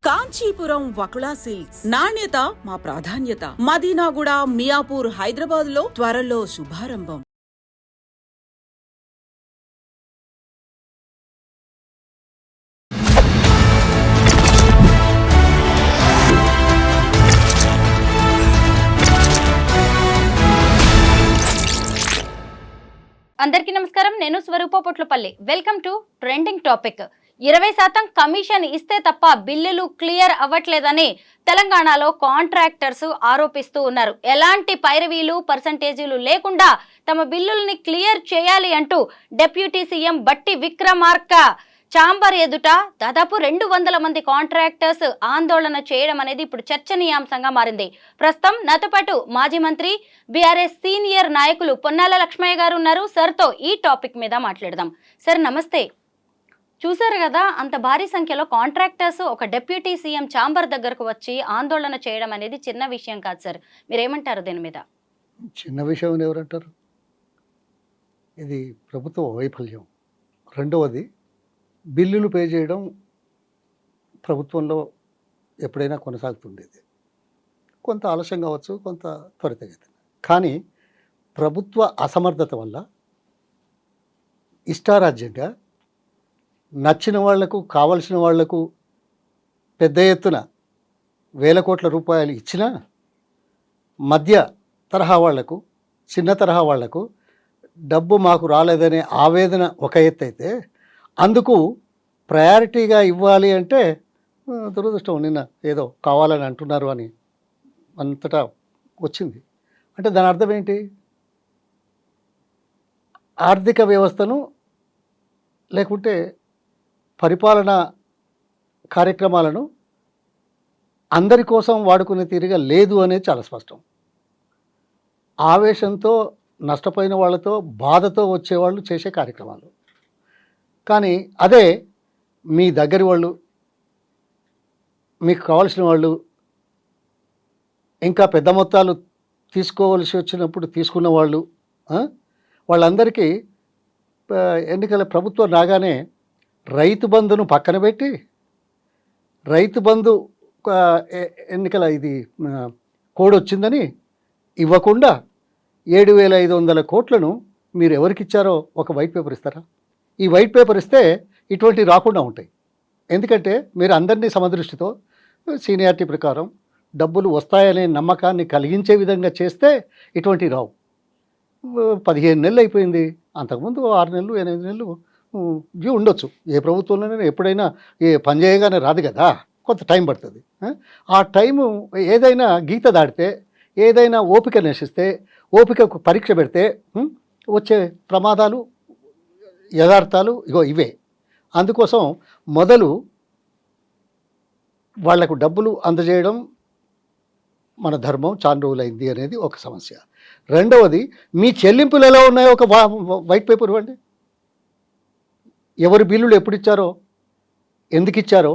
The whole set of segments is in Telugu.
కాంచీపురం వకుళా సిల్క్స్ నాణ్యత మా ప్రాధాన్యత. మదీనాగూడ, మియాపూర్, హైదరాబాద్ లో త్వరలో శుభారంభం. అందరికీ నమస్కారం. నేను Swaroopa Potlapalli. Welcome to trending topic. 20% commission ఇస్తే తప్ప బిల్లులు క్లియర్ అవ్వట్లేదని తెలంగాణలో కాంట్రాక్టర్స్ ఆరోపిస్తూ ఉన్నారు. ఎలాంటి పైరవీలు పర్సంటేజీలు లేకుండా తమ బిల్లుల్ని క్లియర్ చేయాలి అంటూ డిప్యూటీ సీఎం బట్టి విక్రమార్క చాంబర్ ఎదుట దాదాపు 200 మంది కాంట్రాక్టర్స్ ఆందోళన చేయడం అనేది ఇప్పుడు చర్చనీయాంశంగా మారింది. ప్రస్తుతం నాతో పాటు మాజీ మంత్రి బీఆర్ఎస్ సీనియర్ నాయకులు పొన్నాల లక్ష్మయ్య గారు ఉన్నారు. సార్తో ఈ టాపిక్ మీద మాట్లాడదాం. సార్ నమస్తే. చూసారు కదా, అంత భారీ సంఖ్యలో కాంట్రాక్టర్స్ ఒక డిప్యూటీ సీఎం చాంబర్ దగ్గరకు వచ్చి ఆందోళన చేయడం అనేది చిన్న విషయం కాదు సార్. మీరేమంటారు దీని మీద? చిన్న విషయం ఎవరంటారు? ఇది ప్రభుత్వ వైఫల్యం. రెండవది, బిల్లులు పే చేయడం ప్రభుత్వంలో ఎప్పుడైనా కొనసాగుతుండేది. కొంత ఆలస్యం కావచ్చు, కొంత త్వరితగతిన. కానీ ప్రభుత్వ అసమర్థత వల్ల ఇష్టారాజ్యంగా నచ్చిన వాళ్లకు, కావలసిన వాళ్లకు పెద్ద ఎత్తున వేల కోట్ల రూపాయలు ఇచ్చినా మధ్య తరహా వాళ్లకు, చిన్న తరహా వాళ్లకు డబ్బు మాకు రాలేదనే ఆవేదన ఒక ఎత్తు అయితే, అందుకు ప్రయారిటీగా ఇవ్వాలి అంటే దురదృష్టం. నిన్న ఏదో కావాలని అంటున్నారు అని అంతటా వచ్చింది. అంటే దాని అర్థం ఏంటి? ఆర్థిక వ్యవస్థను లేకుంటే పరిపాలన కార్యక్రమాలను అందరి కోసం వాడుకునే తీరుగా లేదు అనేది చాలా స్పష్టం. ఆవేశంతో నష్టపోయిన వాళ్ళతో, బాధతో వచ్చేవాళ్ళు చేసే కార్యక్రమాలు. కానీ అదే మీ దగ్గరి వాళ్ళు, మీకు కావాల్సిన వాళ్ళు, ఇంకా పెద్ద మొత్తాలు తీసుకోవలసి వచ్చినప్పుడు తీసుకున్న వాళ్ళు, వాళ్ళందరికీ ఎన్నికల ప్రభుత్వం రాగానే రైతు బంధును పక్కన పెట్టి, రైతు బంధు ఎన్నికల ఇది కోడ్ వచ్చిందని ఇవ్వకుండా 7,500 కోట్లను మీరు ఎవరికి ఇచ్చారో ఒక వైట్ పేపర్ ఇస్తారా? ఈ వైట్ పేపర్ ఇస్తే ఇటువంటివి రాకుండా ఉంటాయి. ఎందుకంటే మీరు అందరినీ సమదృష్టితో, సీనియారిటీ ప్రకారం డబ్బులు వస్తాయనే నమ్మకాన్ని కలిగించే విధంగా చేస్తే ఇటువంటివి రావు. 15 నెలలు అయిపోయింది. అంతకుముందు 6 నెలలు, 8 నెలలు డ్యూ ఉండొచ్చు. ఏ ప్రభుత్వంలోనైనా ఎప్పుడైనా పని చేయగానే రాదు కదా, కొంత టైం పడుతుంది. ఆ టైము ఏదైనా గీత దాటితే, ఏదైనా ఓపిక నశిస్తే, ఓపికకు పరీక్ష పెడితే వచ్చే ప్రమాదాలు, యథార్థాలు ఇవే. అందుకోసం మొదలు వాళ్లకు డబ్బులు అందజేయడం మన ధర్మం, చాలా రోజులైంది అనేది ఒక సమస్య. రెండవది, మీ చెల్లింపులు ఎలా ఉన్నాయో ఒక వైట్ పేపర్ ఇవ్వండి. ఎవరి బిల్లులు ఎప్పుడు ఇచ్చారో, ఎందుకు ఇచ్చారో,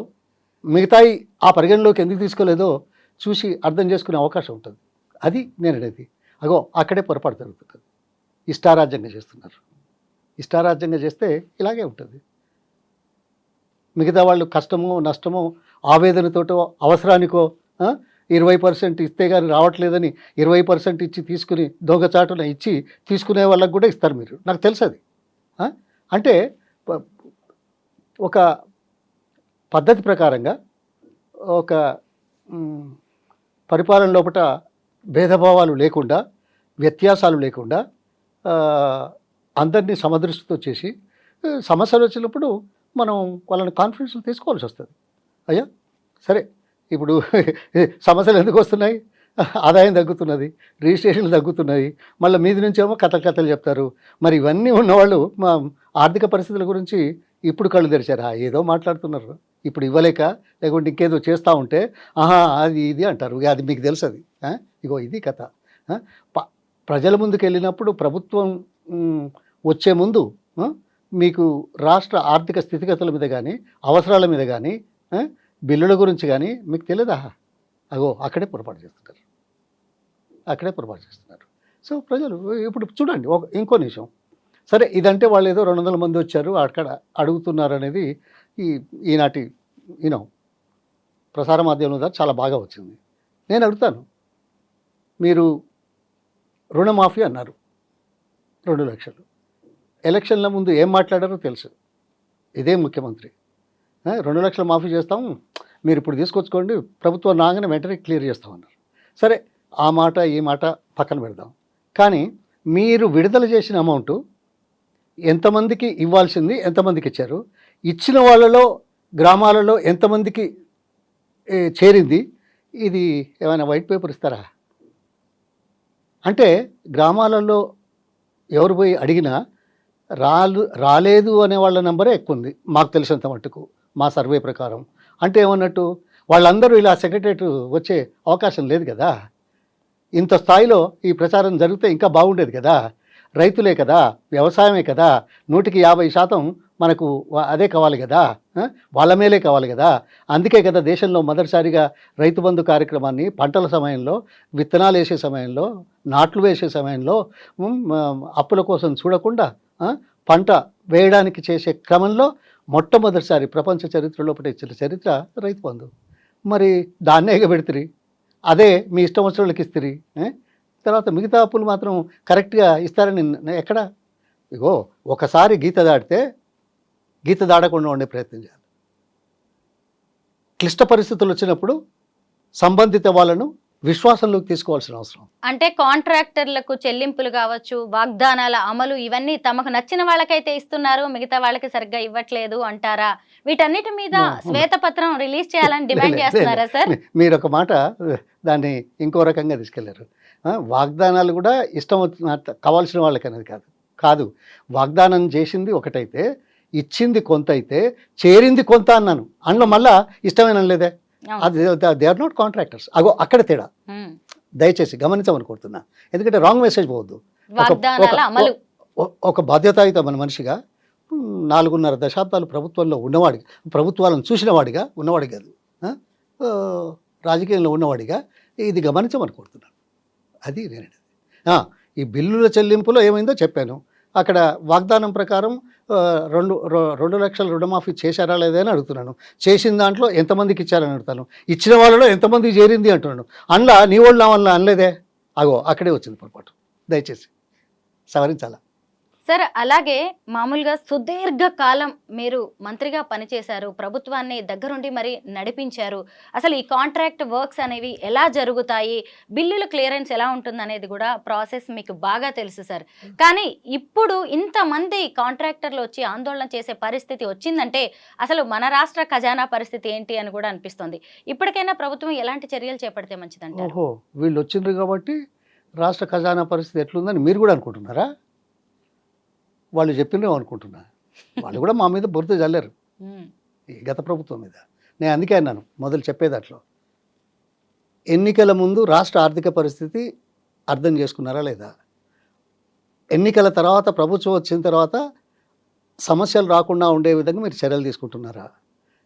మిగతాయి ఆ పరిగణలోకి ఎందుకు తీసుకోలేదో చూసి అర్థం చేసుకునే అవకాశం ఉంటుంది. అది నేను అనేది. అక్కడే పొరపాటు జరుగుతుంది. ఇష్టారాజ్యంగా చేస్తున్నారు. ఇష్టారాజ్యంగా చేస్తే ఇలాగే ఉంటుంది. మిగతా వాళ్ళు కష్టమో, నష్టమో, ఆవేదనతోటో, అవసరానికో 20% ఇస్తే కానీ రావట్లేదని 20% ఇచ్చి తీసుకుని దొంగచాటున ఇచ్చి తీసుకునే వాళ్ళకు కూడా ఇస్తారు మీరు. నాకు తెలుసు అది. అంటే ఒక పద్ధతి ప్రకారంగా, ఒక పరిపాలన లోపల భేదభావాలు లేకుండా, వ్యత్యాసాలు లేకుండా అందరినీ సమదృష్టితో చేసి సమస్యలు వచ్చినప్పుడు మనం వాళ్ళని కాన్ఫిడెన్స్లో తీసుకోవాల్సి వస్తుంది. అయ్యా సరే, ఇప్పుడు సమస్యలు ఎందుకు వస్తున్నాయి? ఆదాయం తగ్గుతున్నది, రిజిస్ట్రేషన్లు తగ్గుతున్నాయి, మళ్ళీ మీది నుంచేమో కథలు చెప్తారు. మరి ఇవన్నీ ఉన్నవాళ్ళు మా ఆర్థిక పరిస్థితుల గురించి ఇప్పుడు కళ్ళు తెరిచారా? ఏదో మాట్లాడుతున్నారు. ఇప్పుడు ఇవ్వలేక, లేకుంటే ఇంకేదో చేస్తూ ఉంటే అది ఇది అంటారు. అది మీకు తెలుసు. అది ఇది కథ. ప్రజల ముందుకు వెళ్ళినప్పుడు, ప్రభుత్వం వచ్చే ముందు మీకు రాష్ట్ర ఆర్థిక స్థితిగతుల మీద కానీ, అవసరాల మీద కానీ, బిల్లుల గురించి కానీ మీకు తెలియదా? అక్కడే పొరపాటు చేస్తున్నారు. సో ప్రజలు ఇప్పుడు చూడండి, ఇంకో నిమిషం. సరే, ఇదంటే వాళ్ళు ఏదో 200 మంది వచ్చారు అక్కడ అడుగుతున్నారు అనేది ఈనాటి యూనో ప్రసార మాధ్యమం ద్వారా చాలా బాగా వచ్చింది. నేను అడుగుతాను, మీరు రుణమాఫీ అన్నారు 2 లక్షలు. ఎలక్షన్ల ముందు ఏం మాట్లాడారో తెలుసు. ఇదే ముఖ్యమంత్రి 2 లక్షలు మాఫీ చేస్తాం, మీరు ఇప్పుడు తీసుకొచ్చుకోండి, ప్రభుత్వం రాగానే వెంటనే క్లియర్ చేస్తామన్నారు. సరే, ఆ మాట ఈ మాట పక్కన పెడదాం. కానీ మీరు విడుదల చేసిన అమౌంట్ ఎంతమందికి ఇవ్వాల్సింది, ఎంతమందికి ఇచ్చారు, ఇచ్చిన వాళ్ళలో గ్రామాలలో ఎంతమందికి చేరింది, ఇది ఏమైనా వైట్ పేపర్ ఇస్తారా? అంటే గ్రామాలలో ఎవరు పోయి అడిగినా రాలేదు అనే వాళ్ళ నెంబరే ఎక్కువ ఉంది మాకు తెలిసినంత మట్టుకు, మా సర్వే ప్రకారం. అంటే ఏమన్నట్టు, వాళ్ళందరూ ఇలా సెక్రటరేట్ వచ్చే అవకాశం లేదు కదా. ఇంత స్థాయిలో ఈ ప్రచారం జరిగితే ఇంకా బాగుండేది కదా. రైతులే కదా, వ్యవసాయమే కదా, 100% మనకు అదే కావాలి కదా, వాళ్ళ మేలే కావాలి కదా. అందుకే కదా దేశంలో మొదటిసారిగా రైతు బంధు కార్యక్రమాన్ని పంటల సమయంలో, విత్తనాలు వేసే సమయంలో, నాట్లు వేసే సమయంలో అప్పుల కోసం చూడకుండా పంట వేయడానికి చేసే క్రమంలో మొట్టమొదటిసారి ప్రపంచ చరిత్రలో ఇచ్చిన చరిత్ర రైతు బంధు. మరి దాన్నే ఎగబెడుతురి, అదే మీ ఇష్టం వచ్చిన వాళ్ళకి ఇస్తురి. తర్వాత మిగతా అప్పులు మాత్రం కరెక్ట్గా ఇస్తారని ఎక్కడ? ఇగో, ఒకసారి గీత దాటితే గీత దాడకుండా ఉండే ప్రయత్నం చేయాలి. క్లిష్ట పరిస్థితులు వచ్చినప్పుడు సంబంధిత వాళ్ళను విశ్వాసంలోకి తీసుకోవాల్సిన అవసరం. అంటే కాంట్రాక్టర్లకు చెల్లింపులు కావచ్చు, వాగ్దానాల అమలు, ఇవన్నీ తమకు నచ్చిన వాళ్ళకైతే ఇస్తున్నారు, మిగతా వాళ్ళకి సరిగ్గా ఇవ్వట్లేదు అంటారా? వీటన్నిటి మీద శ్వేతపత్రం రిలీజ్ చేయాలని డిమాండ్ చేస్తున్నారా సార్? మీరు ఒక మాట దాన్ని ఇంకో రకంగా తీసుకెళ్లారు. వాగ్దానాలు కూడా ఇష్టం కావాల్సిన వాళ్ళకి అనేది కాదు. వాగ్దానం చేసింది ఒకటైతే, ఇచ్చింది కొంత అయితే, చేరింది కొంత అన్నాను. అందులో మళ్ళా ఇష్టమైన లేదే, దే ఆర్ నాట్ కాంట్రాక్టర్స్. అగో అక్కడ తేడా, దయచేసి గమనించమని కోరుతున్నా. ఎందుకంటే రాంగ్ మెసేజ్ పోవద్దు. ఒక బాధ్యతాయుతమైన మనిషిగా 4.5 దశాబ్దాలు ప్రభుత్వంలో ఉన్నవాడిగా, ప్రభుత్వాలను చూసిన వాడిగా ఉన్నవాడి కాదు, రాజకీయంలో ఉన్నవాడిగా ఇది గమనించమని కోరుతున్నాను. అది నేనండి. ఈ బిల్లుల చెల్లింపులో ఏమైందో చెప్పాను. అక్కడ వాగ్దానం ప్రకారం 2 లక్షల రుణమాఫీ చేశారా లేదని అడుగుతున్నాను. చేసిన దాంట్లో ఎంతమందికి ఇచ్చారని అడుగుతాను. ఇచ్చిన వాళ్ళలో ఎంతమందికి చేరింది అంటున్నాను. అందులో నీ వాళ్ళు నా వల్ల అనలేదే, అగో అక్కడే వచ్చింది పొరపాటు. దయచేసి సవరించాలా సార్? అలాగే మామూలుగా సుదీర్ఘ కాలం మీరు మంత్రిగా పనిచేశారు, ప్రభుత్వాన్ని దగ్గరుండి మరి నడిపించారు. అసలు ఈ కాంట్రాక్ట్ వర్క్స్ అనేవి ఎలా జరుగుతాయి, బిల్లుల క్లియరెన్స్ ఎలా ఉంటుంది అనేది కూడా ప్రాసెస్ మీకు బాగా తెలుసు సార్. కానీ ఇప్పుడు ఇంతమంది కాంట్రాక్టర్లు వచ్చి ఆందోళన చేసే పరిస్థితి వచ్చిందంటే అసలు మన రాష్ట్ర ఖజానా పరిస్థితి ఏంటి అని కూడా అనిపిస్తుంది. ఇప్పటికైనా ప్రభుత్వం ఎలాంటి చర్యలు చేపడితే మంచిదంటే? ఓహో, వీళ్ళు వచ్చిండ్రు కాబట్టి రాష్ట్ర ఖజానా పరిస్థితి ఎట్లుందని మీరు కూడా అనుకుంటున్నారా? వాళ్ళు చెప్పినవి అనుకుంటున్నా. వాళ్ళు కూడా మా మీద బురద చల్లారు ఈ గత ప్రభుత్వం మీద. నేను అందుకే అన్నాను మొదలు చెప్పేదాంట్లో, ఎన్నికల ముందు రాష్ట్ర ఆర్థిక పరిస్థితి అర్థం చేసుకున్నారా లేదా, ఎన్నికల తర్వాత ప్రభుత్వం వచ్చిన తర్వాత సమస్యలు రాకుండా ఉండే విధంగా మీరు చర్యలు తీసుకుంటున్నారా,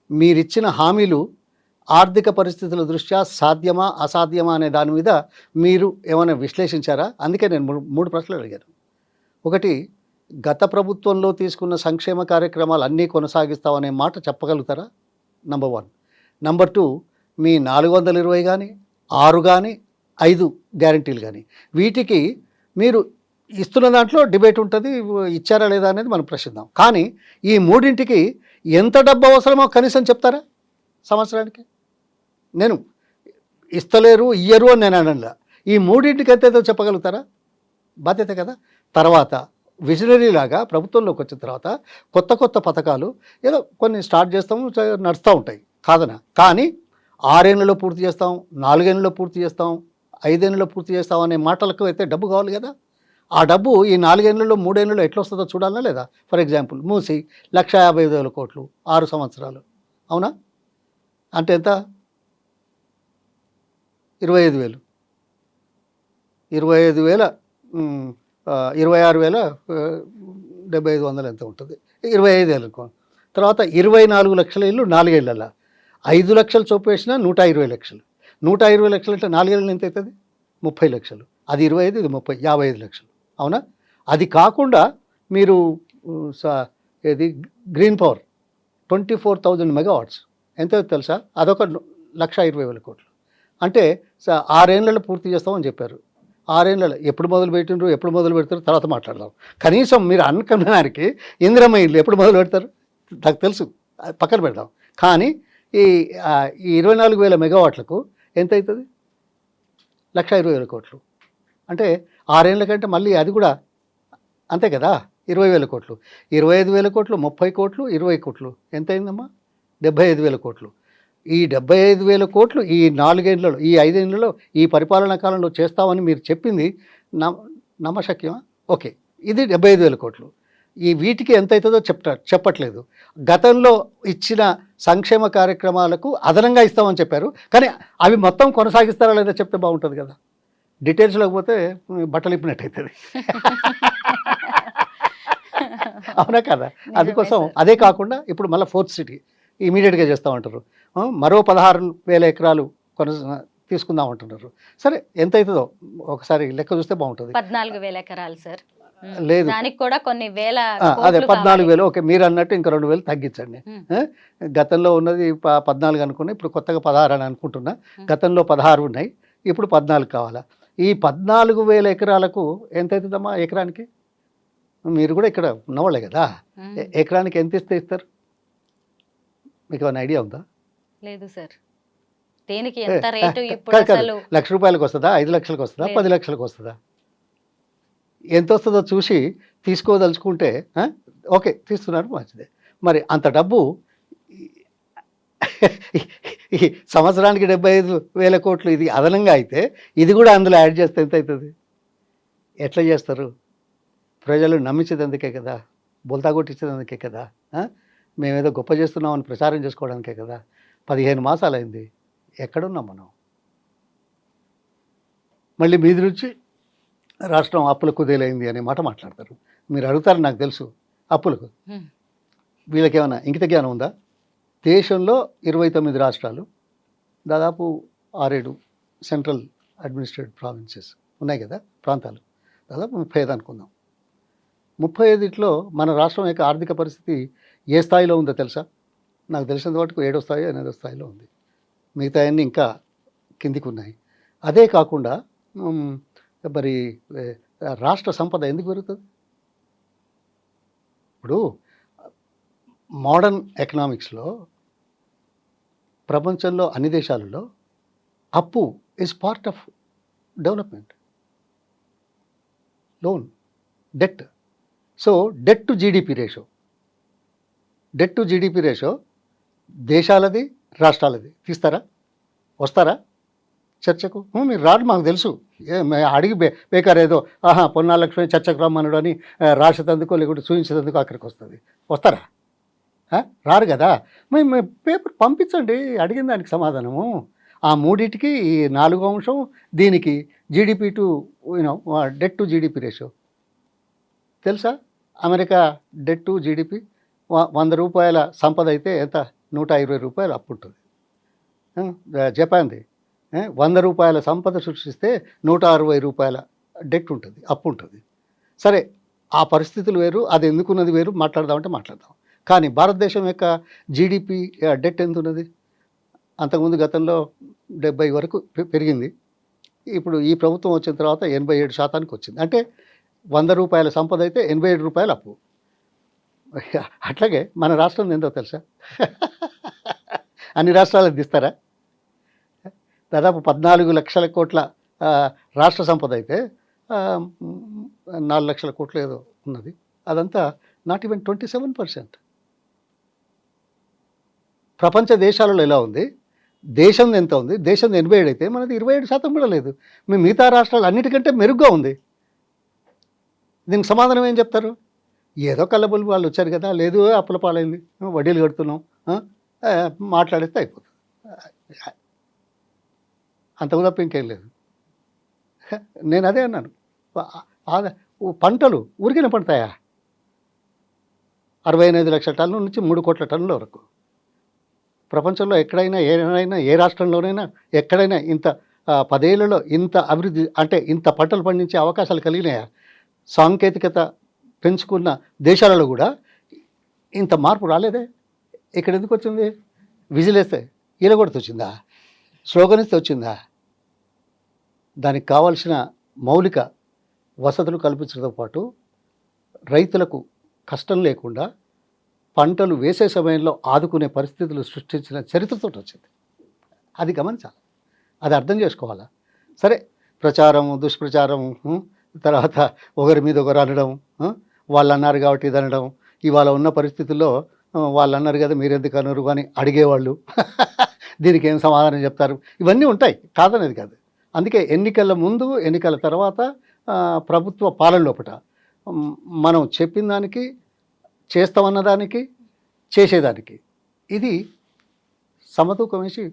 మీరిచ్చిన హామీలు ఆర్థిక పరిస్థితుల దృష్ట్యా సాధ్యమా అసాధ్యమా అనే దాని మీద మీరు ఏమైనా విశ్లేషించారా? అందుకే నేను 3 ప్రశ్నలు అడిగాను. ఒకటి, గత ప్రభుత్వంలో తీసుకున్న సంక్షేమ కార్యక్రమాలు అన్నీ కొనసాగిస్తామనే మాట చెప్పగలుగుతారా? నంబర్ 1. నంబర్ 2, మీ 420 కానీ 6 కానీ 5 గ్యారంటీలు కానీ వీటికి మీరు ఇస్తున్న దాంట్లో డిబేట్ ఉంటుంది, ఇచ్చారా లేదా అనేది మనం ప్రశ్నిద్దాం. కానీ ఈ 3ంటికి ఎంత డబ్బు అవసరమో కనీసం చెప్తారా సంవత్సరానికి? నేను ఇస్తలేరు ఇయ్యరు అని నేను అనలా. ఈ 3ంటికి ఎంతేదో చెప్పగలుగుతారా? బాధ్యత కదా. తర్వాత విజనరీ లాగా ప్రభుత్వంలోకి వచ్చిన తర్వాత కొత్త పథకాలు ఏదో కొన్ని స్టార్ట్ చేస్తాము, నడుస్తూ ఉంటాయి కాదనా. కానీ 6 ఏళ్ళలో పూర్తి చేస్తాం, 4 ఏళ్ళలో పూర్తి చేస్తాం, 5 ఏళ్ళలో పూర్తి చేస్తాం అనే మాటలకు అయితే డబ్బు కావాలి కదా. ఆ డబ్బు ఈ 4 ఏళ్ళలో 3 ఏళ్ళలో ఎట్లా వస్తుందో చూడాలా లేదా? ఫర్ ఎగ్జాంపుల్ మూసి 1,55,000 కోట్లు 6 సంవత్సరాలు, అవునా? అంటే ఎంత? 25,000, 26,750 ఎంత ఉంటుంది? 25,000 అనుకో. తర్వాత 24 లక్షల ఇల్లు 4 ఏళ్ళల్లో 5 లక్షలు చొప్పు వేసినా 120 లక్షలు. 120 లక్షలు అంటే 4 ఏళ్ళు ఎంత అవుతుంది? 30 లక్షలు. అది 25, ఇది 30, 55 లక్షలు, అవునా? అది కాకుండా మీరు ఏది గ్రీన్ పవర్ 24,000 మెగావాట్స్ ఎంతో తెలుసా? అదొక 1,20,000 కోట్లు. అంటే 6 ఏళ్లలో పూర్తి చేస్తామని చెప్పారు. 6 ఏళ్లలో ఎప్పుడు మొదలు పెట్టిండ్రు, ఎప్పుడు మొదలు పెడతారు తర్వాత మాట్లాడదాం. కనీసం మీరు అనుకున్న దానికి ఇందిరమ్మ ఇల్లు ఎప్పుడు మొదలు పెడతారు నాకు తెలుసు, అది పక్కన పెడదాం. కానీ ఈ 24,000 మెగావాట్లకు ఎంత అవుతుంది? 1,20,000 కోట్లు. అంటే 6 ఏళ్ళ కంటే మళ్ళీ అది కూడా అంతే కదా, 20,000 కోట్లు. 25,000 కోట్లు, 30 కోట్లు, 20 కోట్లు ఎంత అయిందమ్మా? 75,000 కోట్లు. ఈ 75,000 కోట్లు ఈ 4 ఏళ్లలో, ఈ 5 ఏళ్లలో, ఈ పరిపాలనా కాలంలో చేస్తామని మీరు చెప్పింది నమ్మశక్యమా? ఓకే, ఇది 75,000 కోట్లు. ఈ వీటికి ఎంత అవుతుందో చెప్పట్లేదు. గతంలో ఇచ్చిన సంక్షేమ కార్యక్రమాలకు అదనంగా ఇస్తామని చెప్పారు, కానీ అవి మొత్తం కొనసాగిస్తారా లేదా చెప్తే బాగుంటుంది కదా. డీటెయిల్స్లోకి పోతే బట్టలు ఇప్పినట్టు అవుతుంది. అవునా కదా? అందుకోసం అదే కాకుండా ఇప్పుడు మళ్ళీ 4th సిటీ ఇమీడియట్గా చేస్తామంటారు. మరో 16,000 ఎకరాలు తీసుకుందాం అంటున్నారు. సరే, ఎంత అవుతుందో ఒకసారి లెక్క చూస్తే బాగుంటుంది. 14,000 ఎకరాలు సార్. లేదు, దానికి కూడా కొన్ని వేల అదే 14,000. ఓకే, మీరు అన్నట్టు ఇంకా 2,000 తగ్గించండి. గతంలో ఉన్నది 14 అనుకున్నా, ఇప్పుడు కొత్తగా 16 అని అనుకుంటున్నా. గతంలో 16 ఉన్నాయి, ఇప్పుడు 14 కావాలా? ఈ 14,000 ఎకరాలకు ఎంత అవుతుందమ్మా ఎకరానికి? మీరు కూడా ఇక్కడ ఉన్నవాళ్ళే కదా, ఎకరానికి ఎంత ఇస్తారు? మీకు ఏమైనా ఐడియా ఉందా? లేదు సార్. దేనికి ఎంత రేటు ఇప్పుడు అసలు? ₹1,00,000 వస్తుందా? 5 లక్షలకు వస్తుందా? 10 లక్షలకు వస్తుందా? ఎంత వస్తుందో చూసి తీసుకోదలుచుకుంటే ఓకే, తీస్తున్నారు, మంచిదే. మరి అంత డబ్బు ఈ సంవత్సరానికి 75,000 కోట్లు ఇది అదనంగా అయితే, ఇది కూడా అందులో యాడ్ చేస్తే ఎంత అవుతుంది? ఎట్లా చేస్తారు? ప్రజలు నమ్మించేది అందుకే కదా, బొల్తా కొట్టించేది అందుకే కదా, మేమేదో గొప్ప చేస్తున్నామని ప్రచారం చేసుకోవడానికే కదా. 15 మాసాలు అయింది, ఎక్కడున్నాం మనం? మళ్ళీ మీది నుంచి రాష్ట్రం అప్పుల కుదేలైంది అనే మాట మాట్లాడతారు. మీరు అడుగుతారు, నాకు తెలుసు, అప్పులకు వీళ్ళకేమైనా ఇంకిత జ్ఞానం ఉందా? దేశంలో 29 రాష్ట్రాలు, దాదాపు 6-7 సెంట్రల్ అడ్మినిస్ట్రేటివ్ ప్రావిన్సెస్ ఉన్నాయి కదా, ప్రాంతాలు, దాదాపు 35 అనుకుందాం. 35లో మన రాష్ట్రం యొక్క ఆర్థిక పరిస్థితి ఏ స్థాయిలో ఉందో తెలుసా? నాకు తెలిసినంత వరకు 7వ స్థాయి, 8వ స్థాయిలో ఉంది. మిగతా అన్నీ ఇంకా కిందికి ఉన్నాయి. అదే కాకుండా మరి రాష్ట్ర సంపద ఎందుకు పెరుగుతుంది? ఇప్పుడు మోడర్న్ ఎకనామిక్స్లో ప్రపంచంలో అన్ని దేశాలలో అప్పు is part of development. Loan, debt. So debt to GDP ratio దేశాలది, రాష్ట్రాలది. తీస్తారా? వస్తారా చర్చకు? మీరు రాడు, మాకు తెలుసు. అడిగి బేకారు ఏదో పొన్నాల లక్ష్మి చర్చకు రమ్మనుడు అని రాసేందుకో లేకుంటే చూపించేందుకు అక్కడికి వస్తారా? రారు కదా. మేము పేపర్ పంపించండి, అడిగిన దానికి సమాధానము. ఆ మూడింటికి ఈ 4వ అంశం, దీనికి GDP to debt to GDP ratio తెలుసా? అమెరికా డెట్ టు జీడిపి ₹100 సంపద అయితే ఎంత? ₹120 అప్పు ఉంటుంది. జపాన్ది ₹100 సంపద సృష్టిస్తే ₹160 డెట్ ఉంటుంది, అప్పు ఉంటుంది. సరే, ఆ పరిస్థితులు వేరు, అది ఎందుకున్నది వేరు, మాట్లాడదామంటే మాట్లాడదాం. కానీ భారతదేశం యొక్క జీడిపి డెట్ ఎంత ఉన్నది? అంతకుముందు గతంలో 70 వరకు పెరిగింది. ఇప్పుడు ఈ ప్రభుత్వం వచ్చిన తర్వాత 87% వచ్చింది. అంటే ₹100 సంపద అయితే ₹87 అప్పు. అట్లాగే మన రాష్ట్రం ఎంతో తెలుసా? అన్ని రాష్ట్రాలకు తీస్తారా? దాదాపు 14 లక్షల కోట్ల రాష్ట్ర సంపద అయితే 4 లక్షల కోట్లు ఏదో ఉన్నది. అదంతా నాట్ ఈవెన్ 27%. ప్రపంచ దేశాలలో ఎలా ఉంది? దేశం ఎంత ఉంది? దేశం 87 అయితే మనది 27% కూడా లేదు. మీ మిగతా రాష్ట్రాలు అన్నిటికంటే మెరుగ్గా ఉంది. దీనికి సమాధానం ఏం చెప్తారు? ఏదో కళ్ళబొల్లి వాళ్ళు వచ్చారు కదా, లేదు అప్పుల పాలైంది, వడ్డీలు కడుతున్నాం, మాట్లాడిస్తే అయిపోతుంది. అంతకు తప్ప ఇంకేం లేదు. నేను అదే అన్నాను, పంటలు ఊరికిన పండుతాయా? 65 లక్షల టన్నుల నుంచి 3 కోట్ల టన్నుల వరకు. ప్రపంచంలో ఎక్కడైనా ఏ రాష్ట్రంలోనైనా ఎక్కడైనా ఇంత 10 ఏళ్లలో ఇంత అభివృద్ధి, అంటే ఇంత పంటలు పండించే అవకాశాలు కలిగినాయా? సాంకేతికత పెంచుకున్న దేశాలలో కూడా ఇంత మార్పు రాలేదే. ఇక్కడ ఎందుకు వచ్చింది? విజిలేస్తే ఈలగొడితే వచ్చిందా, స్లోగన్ ఇస్తే వచ్చిందా? దానికి కావాల్సిన మౌలిక వసతులు కల్పించడంతో పాటు రైతులకు కష్టం లేకుండా పంటలు వేసే సమయంలో ఆదుకునే పరిస్థితులు సృష్టించిన చరిత్రతో వచ్చింది. అది గమనించాలి, అది అర్థం చేసుకోవాలా. సరే, ప్రచారం దుష్ప్రచారం, తర్వాత ఒకరి మీద ఒకరు అనడం, వాళ్ళు అన్నారు కాబట్టి ఇది అనడం, ఇవాళ ఉన్న పరిస్థితుల్లో వాళ్ళు అన్నారు కదా మీరెందుకు అనరు అని అడిగేవాళ్ళు దీనికి ఏం సమాధానం చెప్తారు, ఇవన్నీ ఉంటాయి, కాదనేది కాదు. అందుకే ఎన్నికల ముందు ఎన్నికల తర్వాత ప్రభుత్వ పాలన లోపల మనం చెప్పిన దానికి, చేస్తామన్న దానికి, చేసేదానికి ఇది సమతూకం వేసి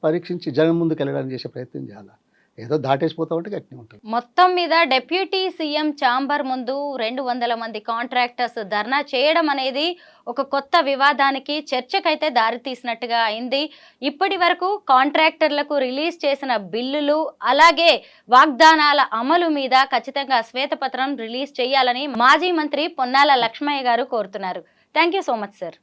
పరీక్షించి జనం ముందుకు వెళ్ళడానికి చేసే ప్రయత్నం చేయాలి. ఏదో దాటేసిపోతా ఉంటే గట్టిగా ఉంటుంది. మొత్తం మీద డిప్యూటీ సీఎం ఛాంబర్ ముందు 200 మంది కాంట్రాక్టర్స్ ధర్నా చేయడం అనేది ఒక కొత్త వివాదానికి, చర్చకైతే దారితీసినట్టుగా అయింది. ఇప్పటి వరకు కాంట్రాక్టర్లకు రిలీజ్ చేసిన బిల్లులు, అలాగే వాగ్దానాల అమలు మీద ఖచ్చితంగా శ్వేతపత్రం రిలీజ్ చేయాలని మాజీ మంత్రి పొన్నాల లక్ష్మయ్య గారు కోరుతున్నారు. Thank you so much sir.